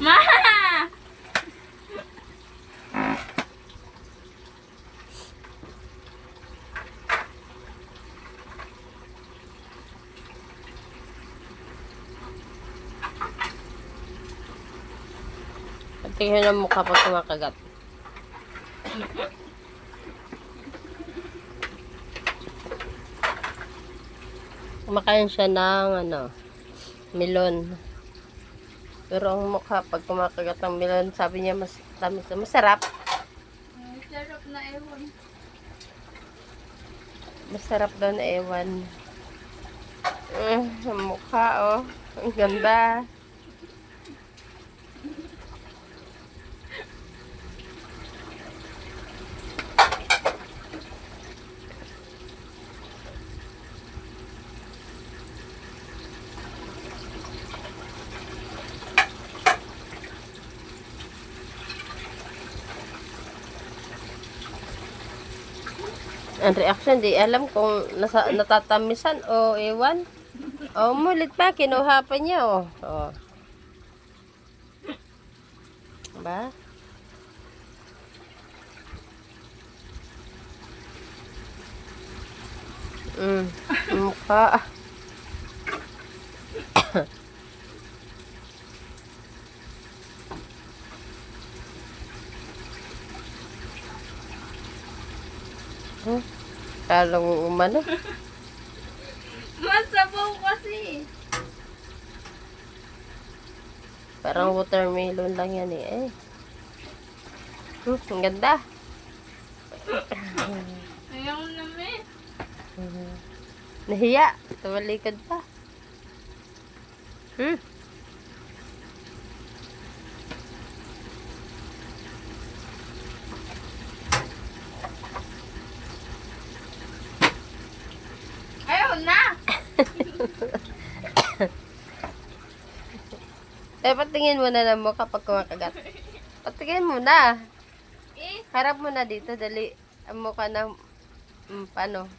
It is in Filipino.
Ma! Tingnan ang mukha pag kumakagat. Kumakain siya ng melon. Pero ang mukha pag kumakagat ng melon, sabi niya mas tamis, masarap. Sarap na ewan. Masarap daw na ewan. Ang mukha oh. Ang ganda. Ang reaction, di alam kung natatamisan o ewan. O, mulit pa, kinuha pa niya, oh. Oh. Ba? Mukha. Talong umano. Masabaw kasi. Parang watermelon lang yan eh. Ang ganda. Ayaw namin. Nahiya. Tumalikod pa. Ayaw na. Patingin mo na ng mukha pag kumakagat. Patingin mo na. Eh, Harap mo na dito. Dali. Ang mukha ng paano?